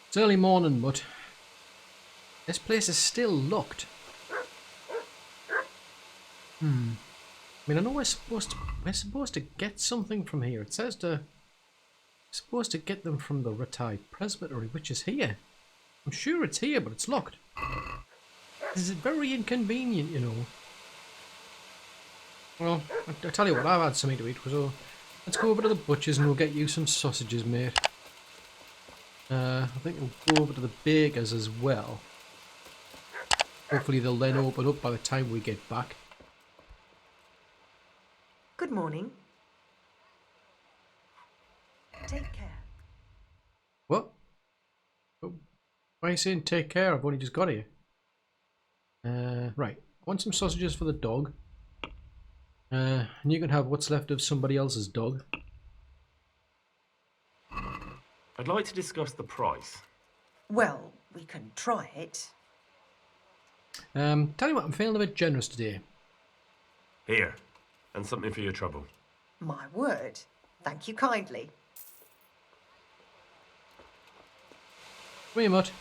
It's early morning, but this place is still locked. I mean, I know we're supposed to get something from here. It says we're supposed to get them from the Ratai Presbytery, which is here. I'm sure it's here, but it's locked. This is very inconvenient, you know. Well, I'll tell you what, I've had something to eat, so let's go over to the butcher's and we'll get you some sausages, mate. I think we'll go over to the baker's as well. Hopefully they'll then open up by the time we get back. Good morning. Take care. What? Oh, why are you saying take care? I've only just got here. Right. I want some sausages for the dog. And you can have what's left of somebody else's dog. I'd like to discuss the price. Well, we can try it. Tell you what, I'm feeling a bit generous today. Here, and something for your trouble. My word. Thank you kindly. Come here, Mutt.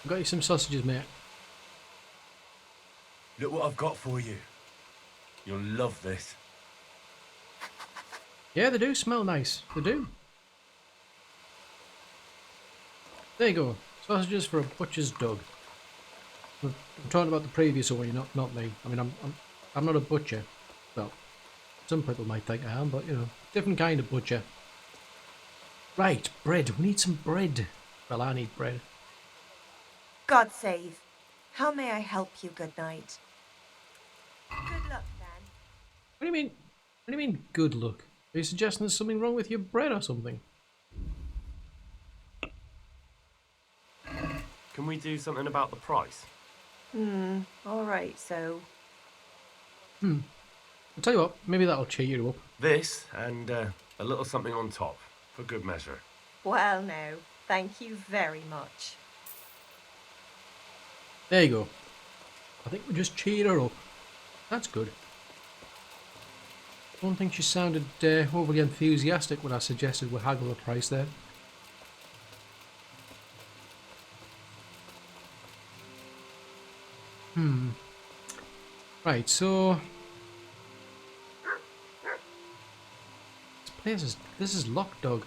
I've got you some sausages, mate. Look what I've got for you. You'll love this. Yeah, they do smell nice. They do. There you go. Sausages for a butcher's dog. I'm talking about the previous one, not me. I mean, I'm not a butcher. Well, some people might think I am, but you know, different kind of butcher. Right, bread. We need some bread. Well, I need bread. God save. How may I help you, good night? Good luck, then. What do you mean? What do you mean, good luck? Are you suggesting there's something wrong with your bread or something? Can we do something about the price? All right, so. I'll tell you what, maybe that'll cheer you up. This, and a little something on top, for good measure. Well, no. Thank you very much. There you go. I think we just cheered her up. That's good. I don't think she sounded overly enthusiastic when I suggested we haggle the price there. Right, so this is locked, dog.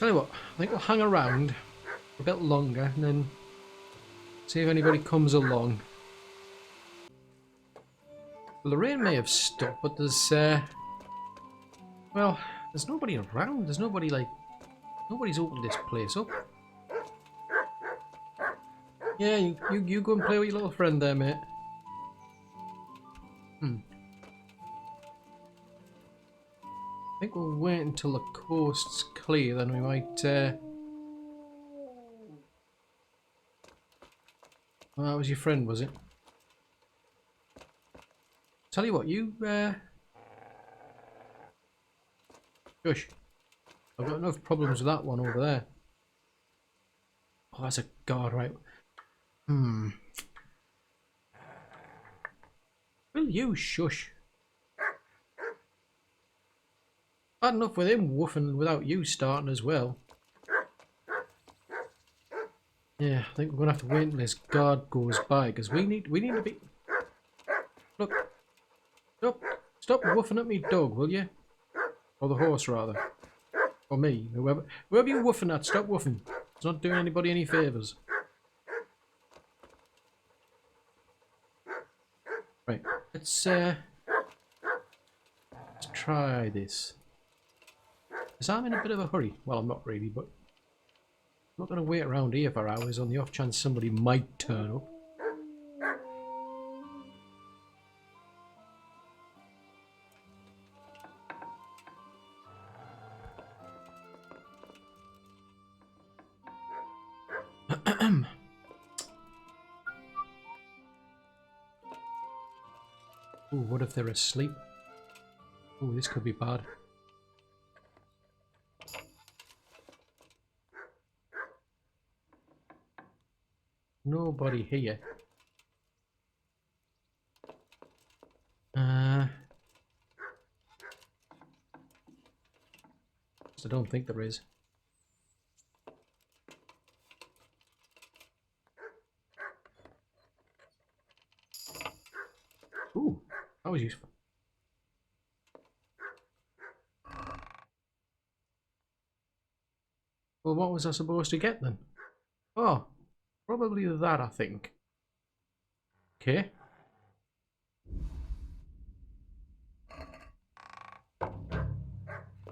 Tell you what, I think we'll hang around a bit longer and then see if anybody comes along. Well, the rain may have stopped, but there's well, there's nobody around. There's nobody nobody's opened this place up. Yeah, you go and play with your little friend there, mate. I think we'll wait until the coast's clear, then we might. Well, that was your friend, was it? Tell you what, you Shush. I've got enough problems with that one over there. Oh, that's a guard, right? Will you shush? Bad enough with him woofing without you starting as well. Yeah, I think we're gonna have to wait until this guard goes by because we need to be. Look, stop woofing at me, dog, will you? Or the horse rather, or me, whoever you're woofing at. Stop woofing. It's not doing anybody any favours. Right, let's try this. Because I'm in a bit of a hurry. Well, I'm not really, but I'm not going to wait around here for hours on the off chance somebody might turn up. Ooh, what if they're asleep? Ooh, this could be bad. Nobody here. I don't think there is. Ooh, that was useful. Well, what was I supposed to get then? Oh, probably that, I think. Okay.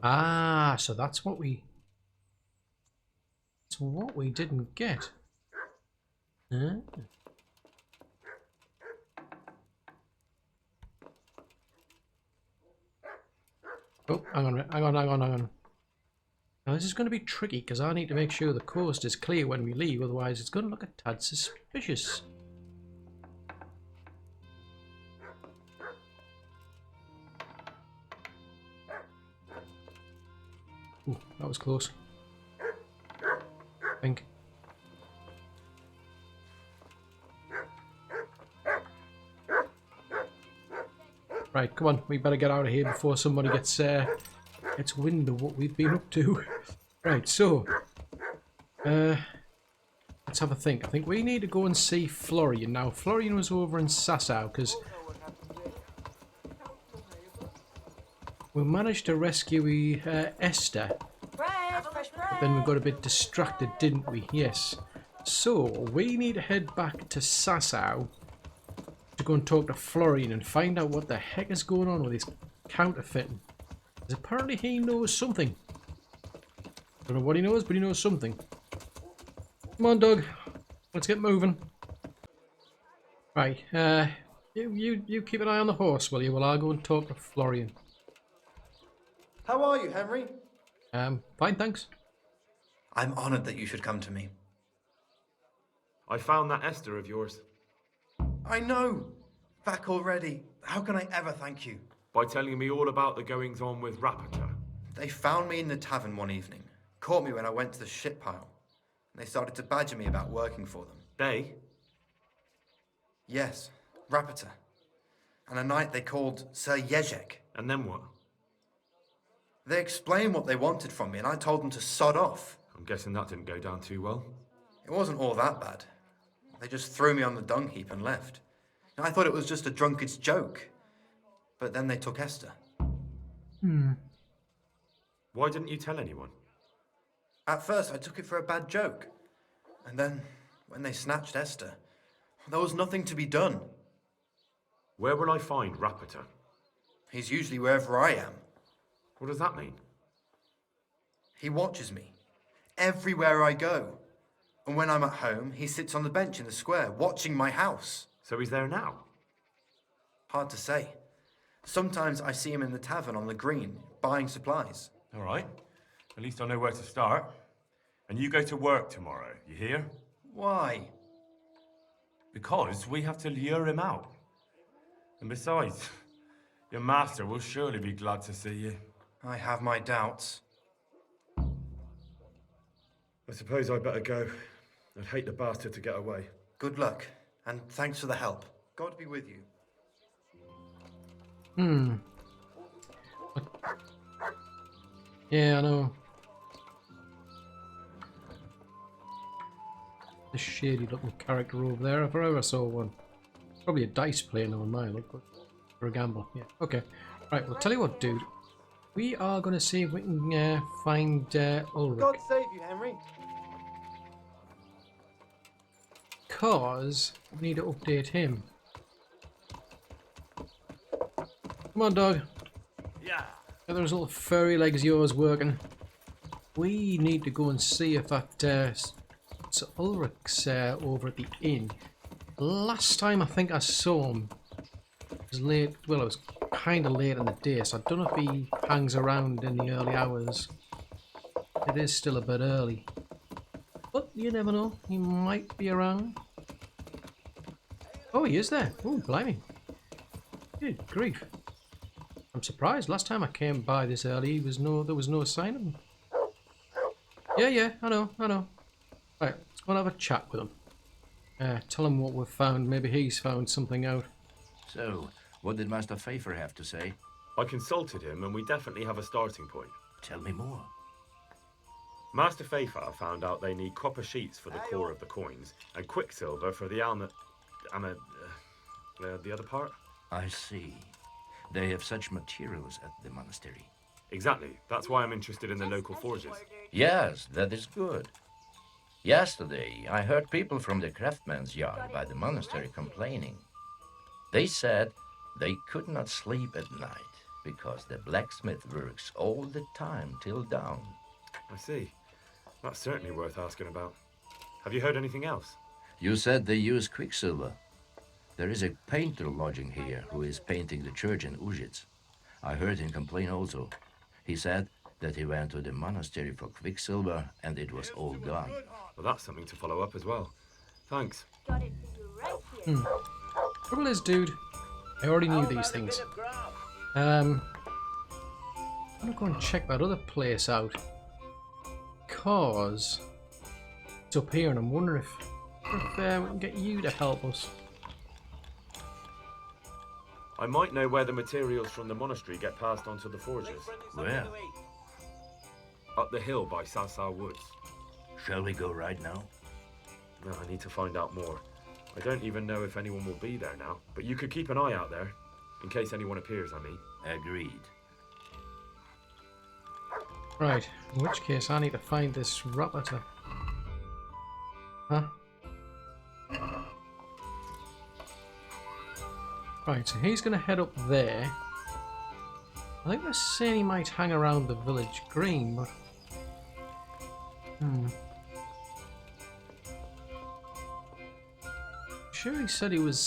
Ah, so that's what we... That's what we didn't get. Huh? Oh, hang on, hang on, hang on, hang on. Now this is going to be tricky because I need to make sure the coast is clear when we leave, otherwise it's going to look a tad suspicious. Ooh, that was close. I think. Right, come on, we better get out of here before somebody gets wind of what we've been up to. Right, so let's have a think. I think we need to go and see Florian. Now, Florian was over in Sasau because we managed to rescue Esther. Bread, fresh bread. But then we got a bit distracted, didn't we? Yes. So, we need to head back to Sasau to go and talk to Florian and find out what the heck is going on with his counterfeiting. Because apparently he knows something. Don't know what he knows, but he knows something. Come on, Doug. Let's get moving. Right, you keep an eye on the horse, will you? Well, I'll go and talk to Florian. How are you, Henry? Fine, thanks. I'm honoured that you should come to me. I found that Esther of yours. I know! Back already. How can I ever thank you? By telling me all about the goings-on with Rapita. They found me in the tavern one evening, caught me when I went to the ship pile, and they started to badger me about working for them. They? Yes, Rapita. And a knight they called Sir Jezek. And then what? They explained what they wanted from me, and I told them to sod off. I'm guessing that didn't go down too well. It wasn't all that bad. They just threw me on the dung heap and left. And I thought it was just a drunkard's joke. But then they took Esther. Why didn't you tell anyone? At first, I took it for a bad joke. And then, when they snatched Esther, there was nothing to be done. Where will I find Rapita? He's usually wherever I am. What does that mean? He watches me, everywhere I go. And when I'm at home, he sits on the bench in the square, watching my house. So he's there now? Hard to say. Sometimes I see him in the tavern on the green, buying supplies. All right. At least I know where to start. And you go to work tomorrow, you hear? Why? Because we have to lure him out. And besides, your master will surely be glad to see you. I have my doubts. I suppose I'd better go. I'd hate the bastard to get away. Good luck, and thanks for the help. God be with you. Yeah, I know. The shady looking character over there, if I ever saw one. Probably a dice player on my look, but for a gamble. Yeah, okay. Right, well, tell you what, dude. We are going to see if we can find Ulrich. God save you, Henry. Because we need to update him. Come on, dog. Yeah. Get those little furry legs of yours working. We need to go and see if that Sir Ulrich's over at the inn. Last time I think I saw him, it was late. Well, it was kind of late in the day, so I don't know if he hangs around in the early hours. It is still a bit early, but you never know. He might be around. Oh, he is there. Oh, blimey! Good grief! I'm surprised. Last time I came by this early, there was no sign of him. Yeah, I know. Right, let's go and have a chat with him. Tell him what we've found. Maybe he's found something out. So, what did Master Pfeiffer have to say? I consulted him and we definitely have a starting point. Tell me more. Master Fafar found out they need copper sheets for the core of the coins and quicksilver for the the other part. I see. They have such materials at the monastery. Exactly. That's why I'm interested in the local forges. Yes, that is good. Yesterday, I heard people from the craftsman's yard by the monastery complaining. They said they could not sleep at night because the blacksmith works all the time till dawn. I see. That's certainly worth asking about. Have you heard anything else? You said they use quicksilver. There is a painter lodging here who is painting the church in Ujits. I heard him complain also. He said that he went to the monastery for quicksilver and it was all gone. Well, that's something to follow up as well. Thanks. Trouble is, dude, I already knew these things. I'm gonna go and check that other place out. Because it's up here and I'm wondering if we can get you to help us. I might know where the materials from the monastery get passed on to the forges. Where? Up the hill by Sasa Woods. Shall we go right now? No, I need to find out more. I don't even know if anyone will be there now, but you could keep an eye out there, in case anyone appears, I mean. Agreed. Right, in which case I need to find this raptor. Huh? Right, so he's going to head up there. I think they're saying he might hang around the village green, but... Sure he said he was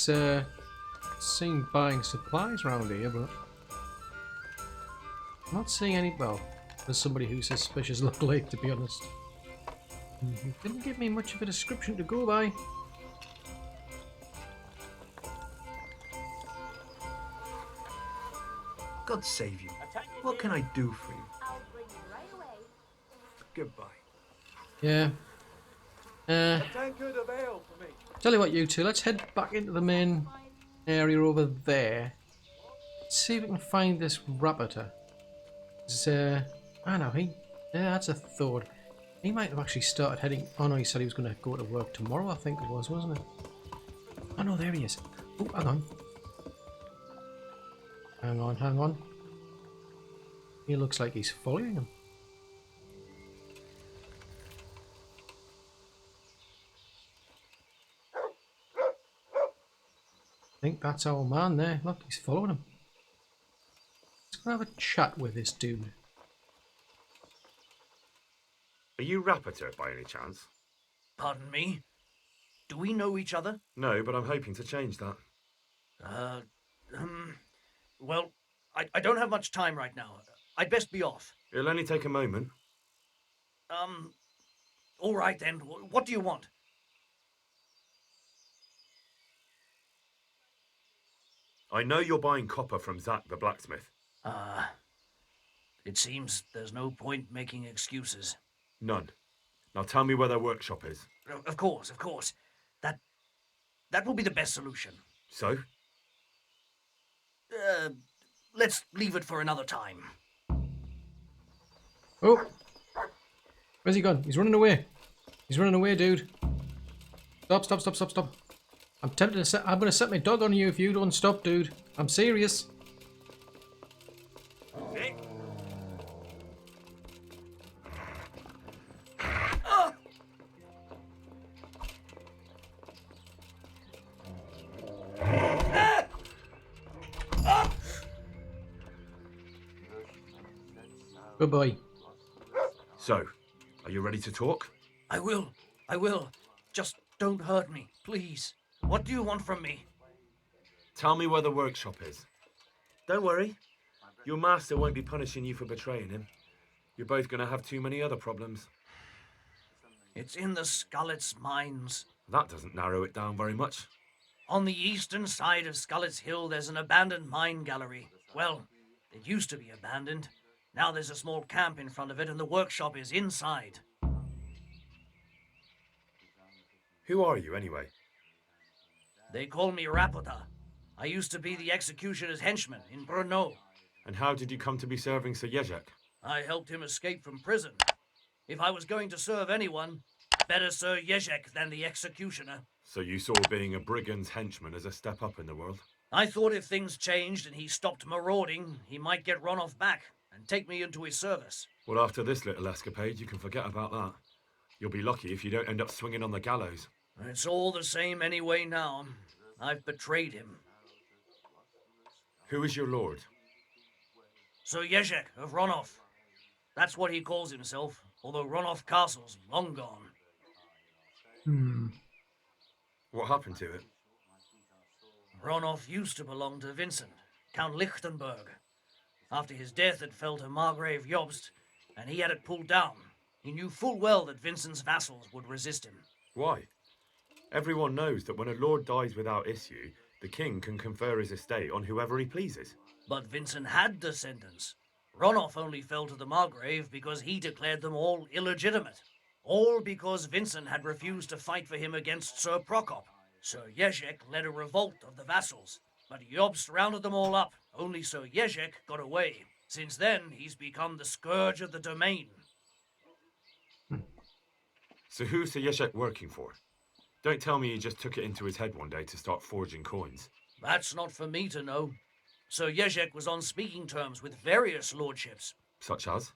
seen buying supplies around here, but... I'm not seeing any... Well, there's somebody who's suspicious look like, to be honest. He didn't give me much of a description to go by. God save you. What can I do for you? Goodbye. Yeah. Tell you what, you two, let's head back into the main area over there. Let's see if we can find this raptor. I know, yeah, that's a thought. He might have actually started heading... Oh no, he said he was going to go to work tomorrow, I think it was, wasn't it? Oh no, there he is. Oh, hang on. Hang on. He looks like he's following him. I think that's our man there. Look, he's following him. Let's go have a chat with this dude. Are you Rapiter by any chance? Pardon me? Do we know each other? No, but I'm hoping to change that. Well, I don't have much time right now. I'd best be off. It'll only take a moment. All right then. What do you want? I know you're buying copper from Zach the blacksmith. It seems there's no point making excuses. None. Now tell me where their workshop is. Of course. That will be the best solution. So? Let's leave it for another time. Oh! Where's he gone? He's running away. He's running away, dude. Stop. I'm tempted to set... I'm going to set my dog on you if you don't stop, dude. I'm serious. Good boy. So, are you ready to talk? I will. Just don't hurt me, please. What do you want from me? Tell me where the workshop is. Don't worry. Your master won't be punishing you for betraying him. You're both going to have too many other problems. It's in the Skullet's mines. That doesn't narrow it down very much. On the eastern side of Skullet's Hill, there's an abandoned mine gallery. Well, it used to be abandoned. Now there's a small camp in front of it, and the workshop is inside. Who are you, anyway? They call me Rapota. I used to be the executioner's henchman in Brno. And how did you come to be serving Sir Jezek? I helped him escape from prison. If I was going to serve anyone, better Sir Jezek than the executioner. So you saw being a brigand's henchman as a step up in the world? I thought if things changed and he stopped marauding, he might get Ronoff back and take me into his service. Well, after this little escapade, you can forget about that. You'll be lucky if you don't end up swinging on the gallows. It's all the same anyway now. I've betrayed him. Who is your lord? Sir Jezek of Ronoff. That's what he calls himself, although Ronoff Castle's long gone. What happened to it? Ronoff used to belong to Vincent, Count Lichtenberg. After his death, it fell to Margrave Jobst, and he had it pulled down. He knew full well that Vincent's vassals would resist him. Why? Everyone knows that when a lord dies without issue, the king can confer his estate on whoever he pleases. But Vincent had descendants. Ronoff only fell to the Margrave because he declared them all illegitimate. All because Vincent had refused to fight for him against Sir Prokop. Sir Jezek led a revolt of the vassals, but Jobst rounded them all up. Only Sir Jezek got away. Since then, he's become the scourge of the domain. So who's Sir Yeshek working for? Don't tell me he just took it into his head one day to start forging coins. That's not for me to know. Sir Jezek was on speaking terms with various lordships. Such as?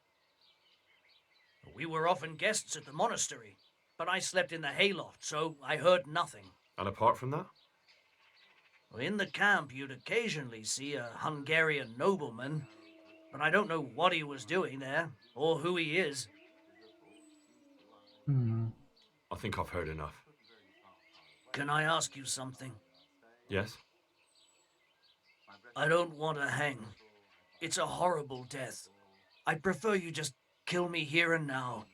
We were often guests at the monastery, but I slept in the hayloft, so I heard nothing. And apart from that? In the camp, you'd occasionally see a Hungarian nobleman, but I don't know what he was doing there, or who he is. I think I've heard enough. Can I ask you something? Yes? I don't want to hang. It's a horrible death. I'd prefer you just kill me here and now.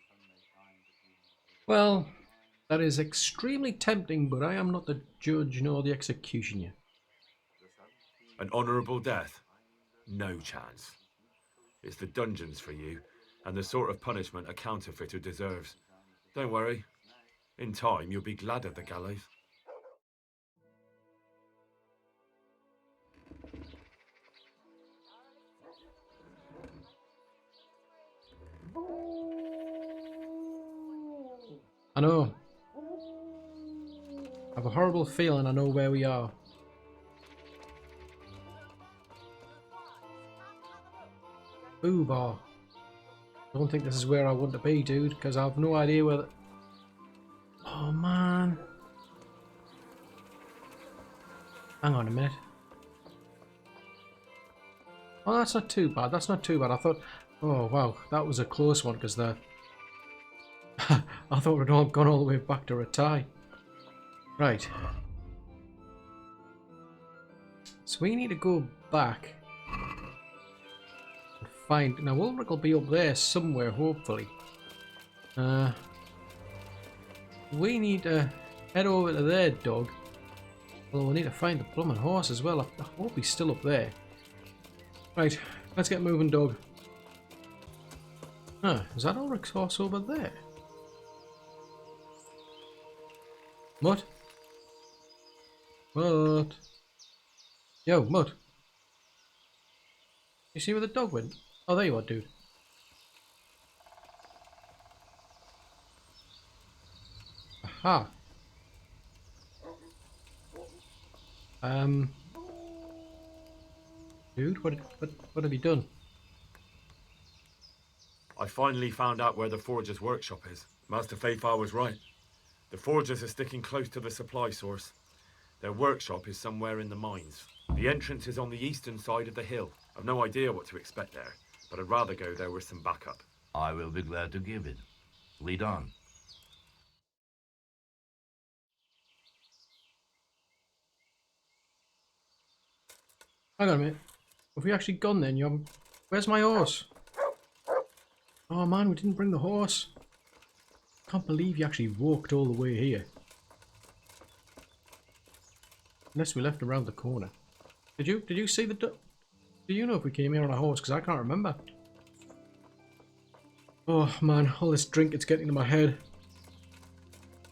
Well, that is extremely tempting, but I am not the judge nor the executioner. An honourable death? No chance. It's the dungeons for you, and the sort of punishment a counterfeiter deserves. Don't worry. In time, you'll be glad of the gallows. I know. I have a horrible feeling I know where we are. Ooh, bar. I don't think this is where I want to be, dude, because I have no idea where the... Oh, man. Hang on a minute. Oh, that's not too bad. That's not too bad. I thought... Oh, wow. That was a close one, because the... I thought we'd all gone all the way back to Ratai. Right. So we need to go back and find... Now, Ulrich will be up there somewhere, hopefully. We need to head over to there, Doug. Well, we need to find the blooming horse as well. I hope he's still up there. Right, let's get moving, Doug. Huh, is that Ulrich's horse over there? Mutt? Mutt? Yo, Mutt. You see where the dog went? Oh, there you are, dude. Aha. Dude, what have you done? I finally found out where the forger's workshop is. Master Faithfar was right. The forgers are sticking close to the supply source. Their workshop is somewhere in the mines. The entrance is on the eastern side of the hill. I've no idea what to expect there, but I'd rather go there with some backup. I will be glad to give it. Lead on. Hang on a minute. Have we actually gone then? Where's my horse? Oh man, we didn't bring the horse. Can't believe you actually walked all the way here. Unless we left around the corner. Did you see the do you know if we came here on a horse? Because I can't remember. Oh man, all this drink it's getting to my head.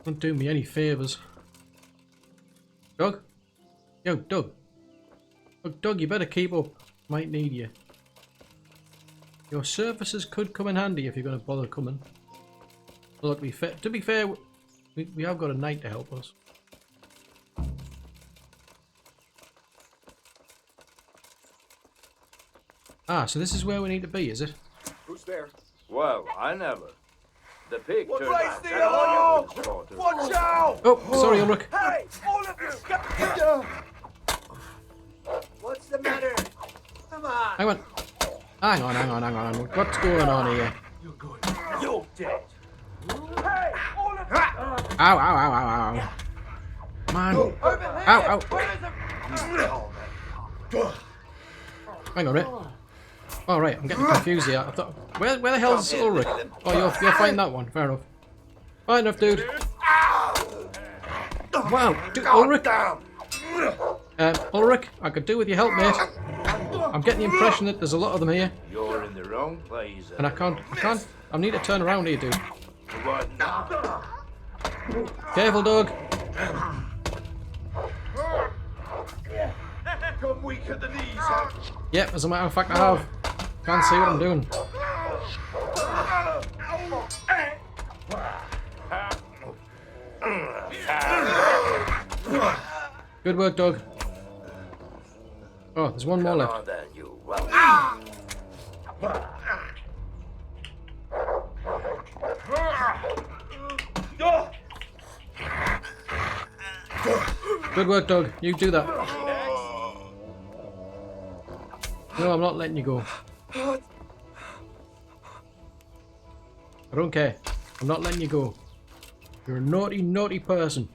Don't do me any favours. Doug? Yo, Doug. Look, Doug, you better keep up. Might need you. Your services could come in handy if you're going to bother coming. Well, to be fair, we have got a knight to help us. Ah, so this is where we need to be, is it? Who's there? Well, I never. The pig turned Raise out the and all alarm! was slaughtered. Watch out! Oh, sorry, Ulrich. Hey, all of you, stop! What's the matter? Come on. Hang on. Hang on. What's going on here? You're good. You're dead. Hey, all of you! Ow. Man. Ow. Hang on, right? Oh, right, I'm getting confused here. I thought, where the hell's Ulrich? Oh, you're fighting that one. Fair enough. Fair enough, dude. Wow, dude, Ulrich. Ulrich, I could do with your help, mate. I'm getting the impression that there's a lot of them here, You're in the wrong place. and I can't. I need to turn around here, dude. What now? Careful, dog. Come weak at the knees, huh? Yep, as a matter of fact, I have. Can't see what I'm doing. Good work, dog. Oh, there's one more left. Come on then, you well. Good work, dog. You do that. No, I'm not letting you go. I don't care. I'm not letting you go. You're a naughty, naughty person.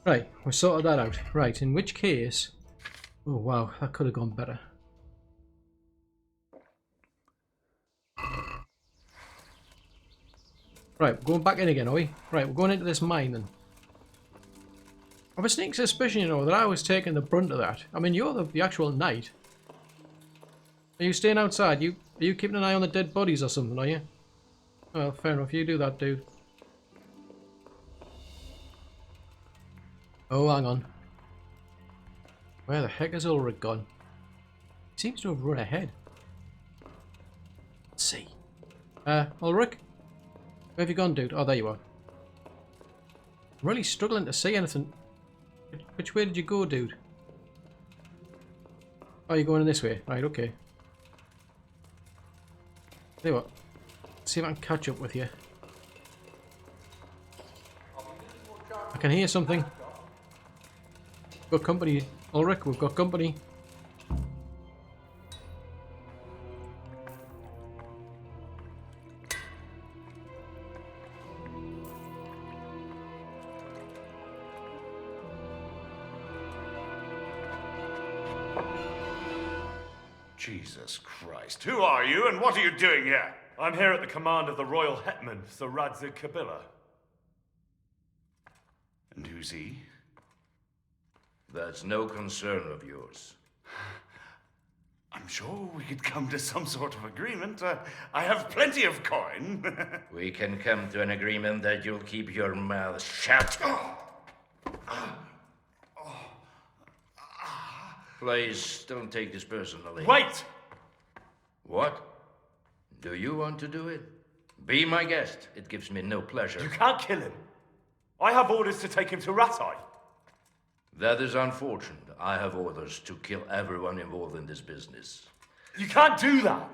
Right, we sorted that out. Right, in which case... Oh, wow, that could have gone better. Right, we're going back in again, are we? Right, we're going into this mine then. I have a sneaking suspicion, you know, that I was taking the brunt of that. I mean, you're the actual knight. Are you staying outside? Are you keeping an eye on the dead bodies or something, are you? Well, fair enough, you do that, dude. Oh, hang on. Where the heck has Ulrich gone? He seems to have run ahead. Let's see. Ulrich? Where have you gone, dude? Oh, there you are. I'm really struggling to see anything. Which way did you go, dude? Oh, you're going in this way. Right, okay. Tell you what. Let's see if I can catch up with you. I can hear something. Got company, Ulrich. We've got company. Jesus Christ. Who are you and what are you doing here? I'm here at the command of the royal hetman, Sir Radzig Kabila. And who's he? That's no concern of yours. I'm sure we could come to some sort of agreement. I have plenty of coin. We can come to an agreement that you'll keep your mouth shut. Please, don't take this personally. Wait! What? Do you want to do it? Be my guest. It gives me no pleasure. You can't kill him. I have orders to take him to Ratai. That is unfortunate. I have orders to kill everyone involved in this business. You can't do that.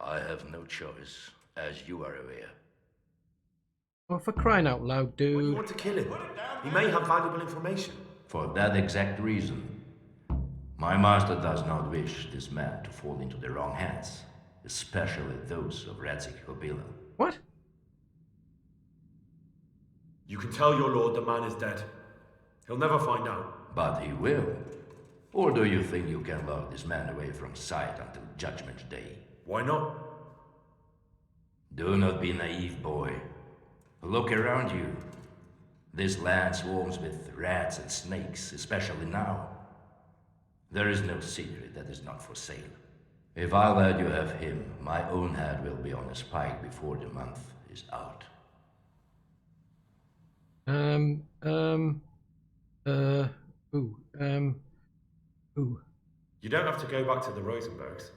I have no choice, as you are aware. Oh, for crying out loud, Why do you dude. want to kill him? He may have valuable information. For that exact reason. My master does not wish this man to fall into the wrong hands, especially those of Radzig Kabila. What? You can tell your lord the man is dead. He'll never find out. But he will. Or do you think you can lure this man away from sight until Judgment Day? Why not? Do not be naive, boy. Look around you. This land swarms with rats and snakes, especially now. There is no secret that is not for sale. If I let you have him, my own head will be on a spike before the month is out. You don't have to go back to the Rosenbergs.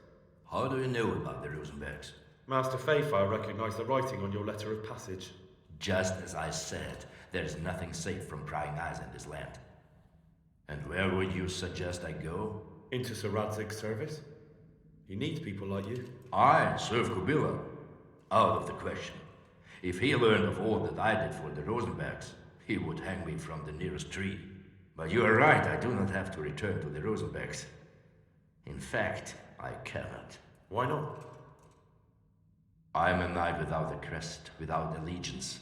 How do you know about the Rosenbergs? Master Fayfire recognised the writing on your letter of passage. Just as I said, there is nothing safe from prying eyes in this land. And where would you suggest I go? Into Sir Radzig's service? He needs people like you. I serve Kubila. Out of the question. If he learned of all that I did for the Rosenbergs, he would hang me from the nearest tree. But you are right, I do not have to return to the Rosenbergs. In fact, I cannot. Why not? I am a knight without a crest, without allegiance.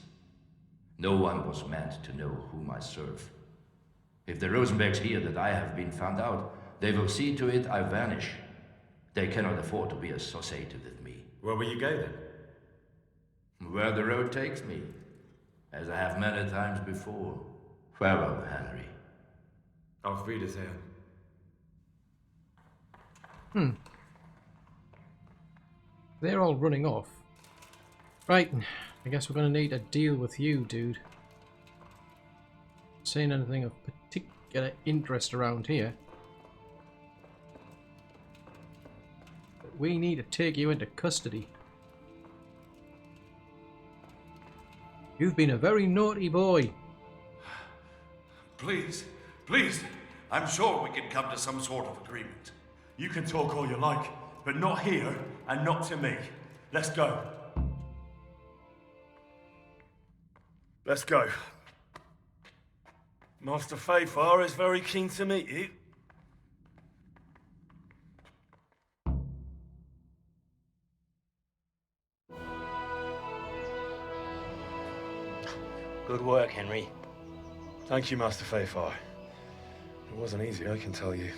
No one was meant to know whom I serve. If the Rosenbergs hear that I have been found out, they will see to it I vanish. They cannot afford to be associated with me. Where will you go then? Where the road takes me, as I have many times before. Farewell, Henry. Auf Wiedersehen. They're all running off. Right, I guess we're going to need to deal with you, dude. Seeing anything of particular interest around here. But we need to take you into custody. You've been a very naughty boy. Please, I'm sure we can come to some sort of agreement. You can talk all you like, but not here and not to me. Let's go. Let's go. Master Fayfire is very keen to meet you. Good work, Henry. Thank you, Master Fayfire. It wasn't easy, I can tell you.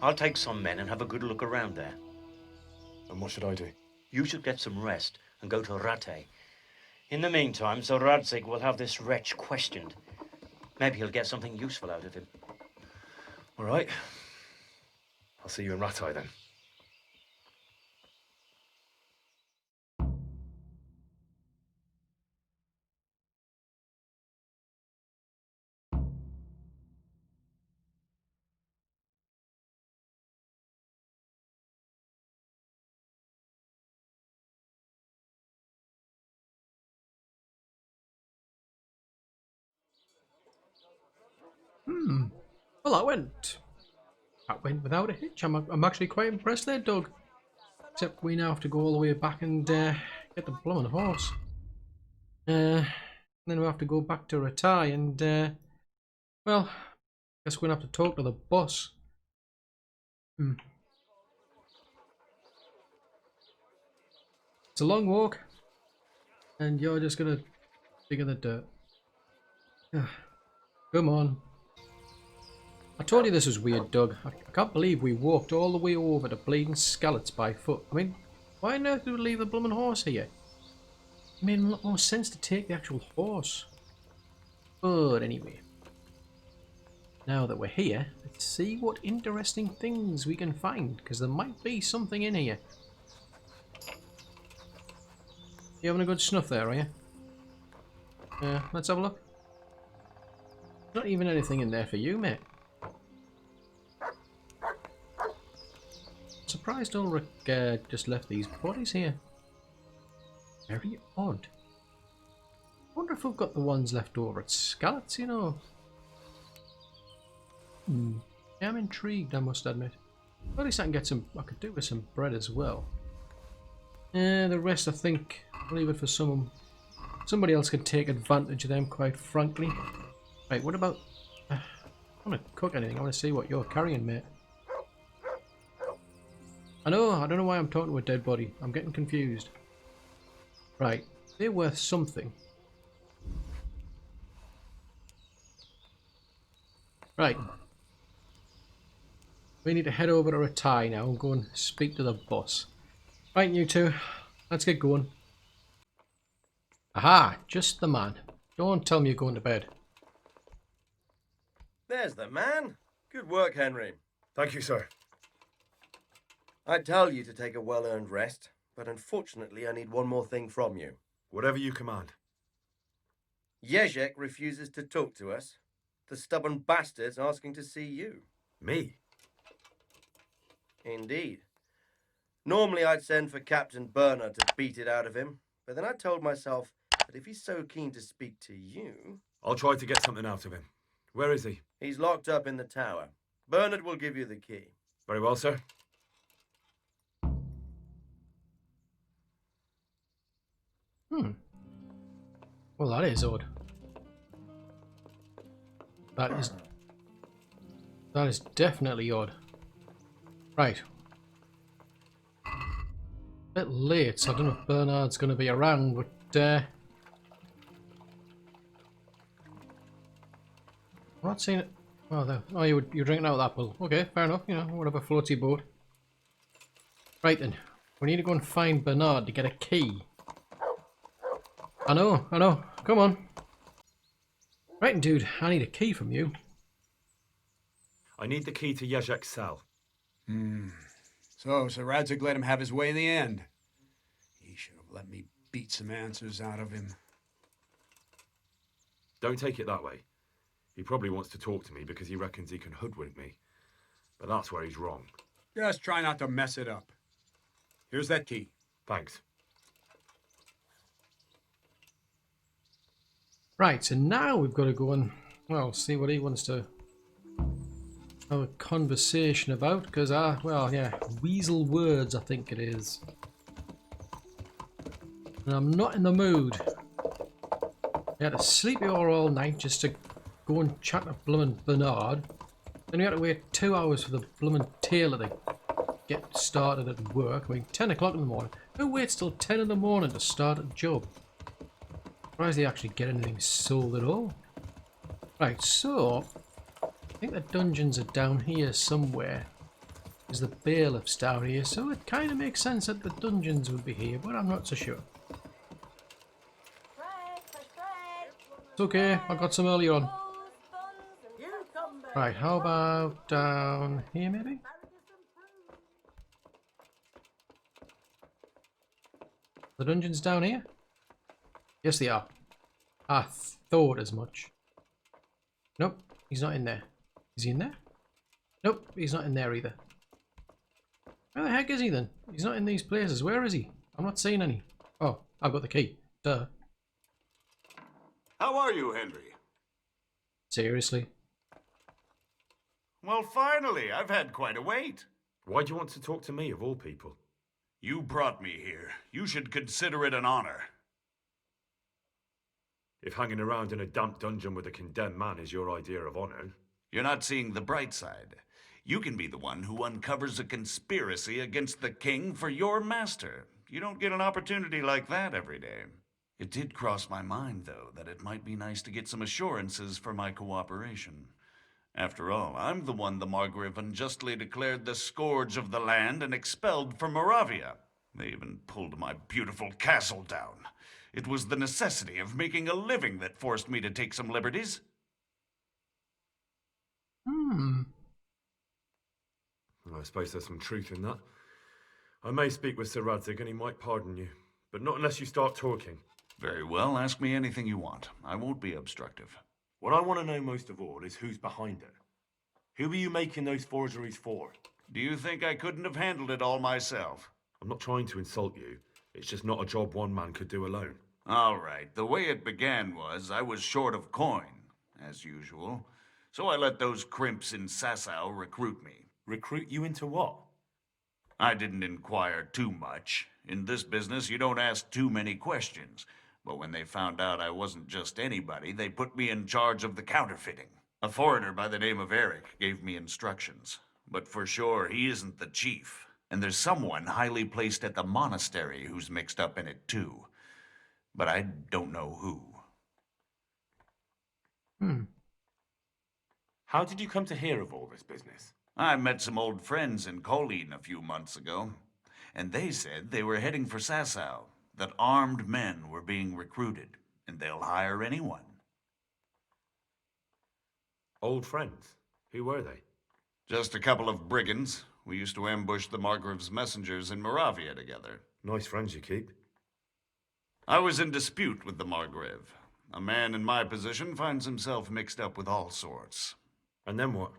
I'll take some men and have a good look around there. And what should I do? You should get some rest and go to Rattay. In the meantime, Sir Radzig will have this wretch questioned. Maybe he'll get something useful out of him. All right. I'll see you in Rattay then. Well, that went without a hitch. I'm actually quite impressed there, Doug. Except we now have to go all the way back and get the blooming horse. Then we have to go back to Rattay and, well, I guess we're going to have to talk to the boss. It's a long walk, and you're just going to dig in the dirt. Come on. I told you this was weird, Doug. I can't believe we walked all the way over to bleeding Scallots by foot. I mean, why on earth did we leave the blooming horse here? It made a lot more sense to take the actual horse. But anyway. Now that we're here, let's see what interesting things we can find, because there might be something in here. You having a good snuff there, are you? Let's have a look. Not even anything in there for you, mate. Surprised Ulrich just left these bodies here. Very odd. Wonder if we've got the ones left over at Scallots, you know. Yeah, I'm intrigued, I must admit. At least I can get some. I could do with some bread as well. The rest, I think, I'll leave it for someone. Somebody else can take advantage of them, quite frankly. Right, what about? I want to cook anything. I want to see what you're carrying, mate. I don't know why I'm talking to a dead body. I'm getting confused. Right, they're worth something. Right. We need to head over to Rattay now and go and speak to the boss. Right, you two, let's get going. Aha, just the man. Don't tell me you're going to bed. There's the man. Good work, Henry. Thank you, sir. I tell you to take a well-earned rest, but unfortunately I need one more thing from you. Whatever you command. Jezek refuses to talk to us. The stubborn bastard's asking to see you. Me? Indeed. Normally I'd send for Captain Bernard to beat it out of him, but then I told myself that if he's so keen to speak to you... I'll try to get something out of him. Where is he? He's locked up in the tower. Bernard will give you the key. Very well, sir. Well, that is odd. That is definitely odd. Right. Bit late, so I don't know if Bernard's going to be around, but I'm not seeing it. Oh, there. Oh, you're drinking out of that pool. Okay, fair enough. You know, whatever floats your boat. Right then, we need to go and find Bernard to get a key. I know. Come on. Right, dude, I need a key from you. I need the key to Yezhek's cell. So Sir Radzig let him have his way in the end. He should have let me beat some answers out of him. Don't take it that way. He probably wants to talk to me because he reckons he can hoodwink me. But that's where he's wrong. Just try not to mess it up. Here's that key. Thanks. Right, so now we've got to go and, well, see what he wants to have a conversation about, because, weasel words, I think it is. And I'm not in the mood. I had to sleep here all night just to go and chat to bloomin' Bernard. Then we had to wait 2 hours for the bloomin' tailor to get started at work. I mean, 10 o'clock in the morning. Who waits till 10 in the morning to start a job? Surprised they actually get anything sold at all. Right, so I think the dungeons are down here somewhere. There's the bailiffs down here, so it kind of makes sense that the dungeons would be here, but I'm not so sure. It's okay, I got some earlier on. Right, how about down here maybe? The dungeons down here? Yes, they are. I thought as much. Nope, he's not in there. Is he in there? Nope, he's not in there either. Where the heck is he then? He's not in these places. Where is he? I'm not seeing any. Oh, I've got the key. Duh. How are you, Henry? Seriously? Well, finally, I've had quite a wait. Why do you want to talk to me, of all people? You brought me here. You should consider it an honor. If hanging around in a damp dungeon with a condemned man is your idea of honor... You're not seeing the bright side. You can be the one who uncovers a conspiracy against the king for your master. You don't get an opportunity like that every day. It did cross my mind, though, that it might be nice to get some assurances for my cooperation. After all, I'm the one the Margrave unjustly declared the scourge of the land and expelled from Moravia. They even pulled my beautiful castle down. It was the necessity of making a living that forced me to take some liberties. I suppose there's some truth in that. I may speak with Sir Radzig and he might pardon you, but not unless you start talking. Very well, ask me anything you want. I won't be obstructive. What I want to know most of all is who's behind it. Who are you making those forgeries for? Do you think I couldn't have handled it all myself? I'm not trying to insult you. It's just not a job one man could do alone. All right, the way it began was I was short of coin, as usual. So I let those crimps in Sasau recruit me. Recruit you into what? I didn't inquire too much. In this business, you don't ask too many questions. But when they found out I wasn't just anybody, they put me in charge of the counterfeiting. A foreigner by the name of Eric gave me instructions. But for sure, he isn't the chief. And there's someone highly placed at the monastery who's mixed up in it too. But I don't know who. How did you come to hear of all this business? I met some old friends in Colleen a few months ago, and they said they were heading for Sasau, that armed men were being recruited, and they'll hire anyone. Old friends? Who were they? Just a couple of brigands. We used to ambush the Margrave's messengers in Moravia together. Nice friends you keep. I was in dispute with the Margrave. A man in my position finds himself mixed up with all sorts. And then what?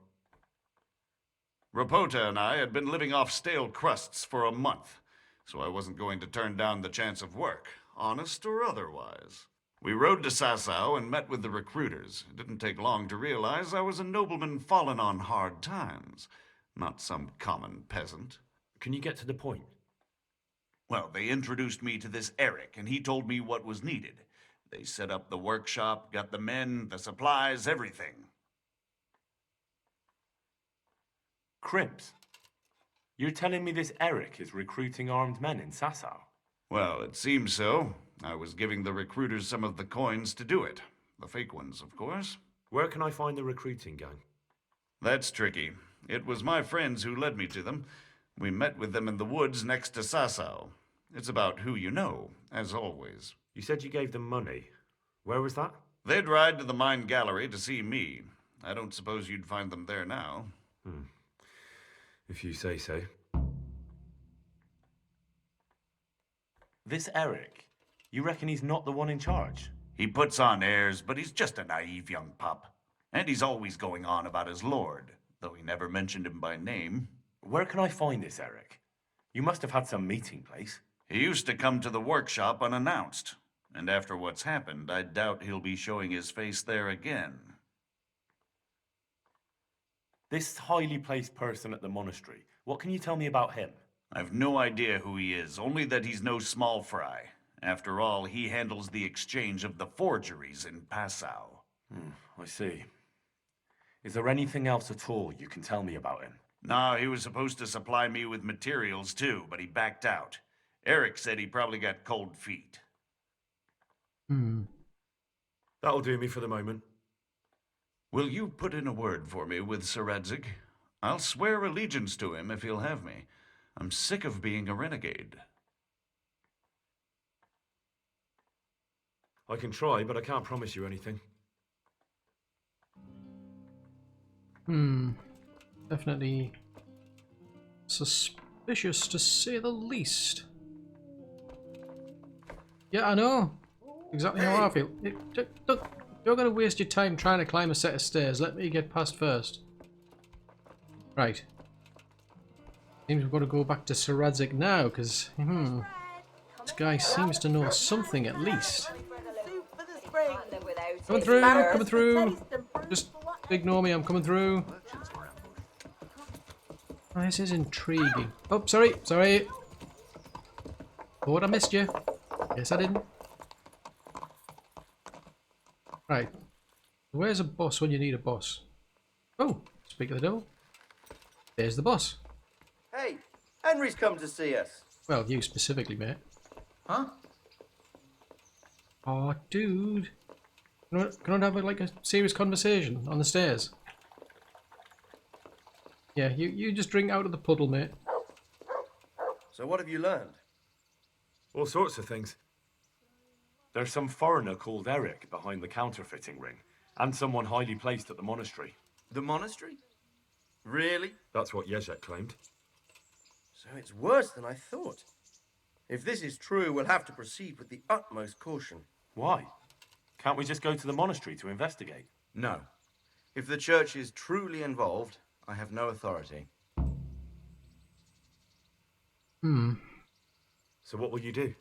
Rapota and I had been living off stale crusts for a month. so I wasn't going to turn down the chance of work, honest or otherwise. We rode to Sasau and met with the recruiters. It didn't take long to realize I was a nobleman fallen on hard times, not some common peasant. Can you get to the point? Well, they introduced me to this Eric, and he told me what was needed. They set up the workshop, got the men, the supplies, everything. Crimps? You're telling me this Eric is recruiting armed men in Sasau? Well, it seems so. I was giving the recruiters some of the coins to do it. The fake ones, of course. Where can I find the recruiting gang? That's tricky. It was my friends who led me to them. We met with them in the woods next to Sasau. It's about who you know, as always. You said you gave them money. Where was that? They'd ride to the mine gallery to see me. I don't suppose you'd find them there now. If you say so. This Eric, you reckon he's not the one in charge? He puts on airs, but he's just a naive young pup. And he's always going on about his lord, though he never mentioned him by name. Where can I find this Eric? You must have had some meeting place. He used to come to the workshop unannounced. And after what's happened, I doubt he'll be showing his face there again. This highly placed person at the monastery, what can you tell me about him? I've no idea who he is, only that he's no small fry. After all, he handles the exchange of the forgeries in Passau. I see. Is there anything else at all you can tell me about him? No, he was supposed to supply me with materials too, but he backed out. Eric said he probably got cold feet. That'll do me for the moment. Will you put in a word for me with Sir Radzig? I'll swear allegiance to him if he'll have me. I'm sick of being a renegade. I can try, but I can't promise you anything. Definitely suspicious to say the least. Yeah, I know. Exactly how I feel. Look, you're going to waste your time trying to climb a set of stairs. Let me get past first. Right. Seems we've got to go back to Sir Radzig now, because, this guy seems to know something at least. Coming through, coming through. Just ignore me, I'm coming through. Oh, this is intriguing. Oh, sorry. Thought I missed you. Yes, I didn't. Right. Where's a boss when you need a boss? Oh, speak of the devil. There's the boss. Hey, Henry's come to see us. Well, you specifically, mate. Huh? Oh, dude. Can I have like a serious conversation on the stairs? Yeah, you just drink out of the puddle, mate. So what have you learned? All sorts of things. There's some foreigner called Eric behind the counterfeiting ring, and someone highly placed at the monastery. The monastery? Really? That's what Jezek claimed. So it's worse than I thought. If this is true, we'll have to proceed with the utmost caution. Why? Can't we just go to the monastery to investigate? No. If the church is truly involved, I have no authority. So what will you do?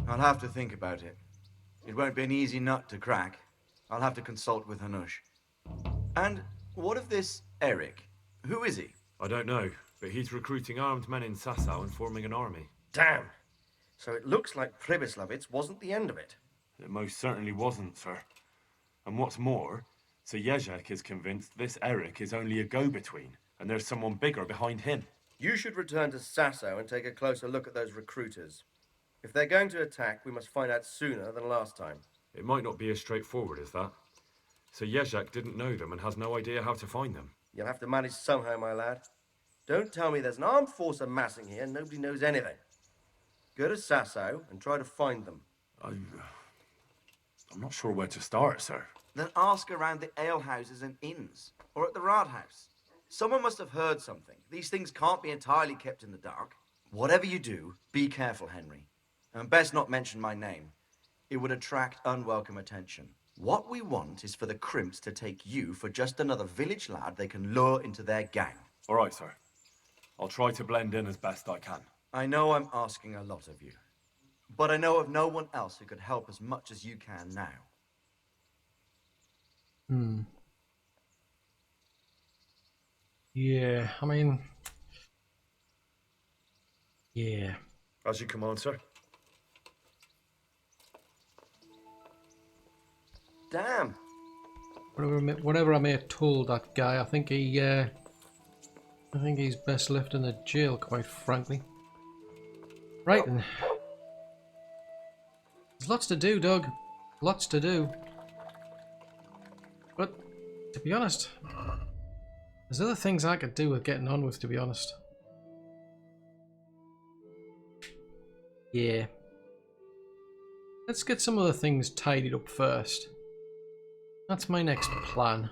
I'll have to think about it. It won't be an easy nut to crack. I'll have to consult with Hanush. And what of this Eric? Who is he? I don't know, but he's recruiting armed men in Sasau and forming an army. Damn! So it looks like Pribyslavitz wasn't the end of it. It most certainly wasn't, sir. And what's more, Sir Jezek is convinced this Eric is only a go-between, and there's someone bigger behind him. You should return to Sasau and take a closer look at those recruiters. If they're going to attack, we must find out sooner than last time. It might not be as straightforward as that. So Jezek didn't know them and has no idea how to find them. You'll have to manage somehow, my lad. Don't tell me there's an armed force amassing here and nobody knows anything. Go to Sasau and try to find them. I'm not sure where to start, sir. Then ask around the alehouses and inns, or at the Rathaus. Someone must have heard something. These things can't be entirely kept in the dark. Whatever you do, be careful, Henry. And best not mention my name. It would attract unwelcome attention. What we want is for the crimps to take you for just another village lad they can lure into their gang. All right, sir. I'll try to blend in as best I can. I know I'm asking a lot of you, but I know of no one else who could help as much as you can now. Yeah, I mean... Yeah. As you command, sir. Damn. Whatever I may have told that guy, I think he's best left in the jail, quite frankly. Right then. There's lots to do, Doug. Lots to do. But, to be honest, there's other things I could do with getting on with, to be honest. Yeah. Let's get some other things tidied up first. That's my next plan.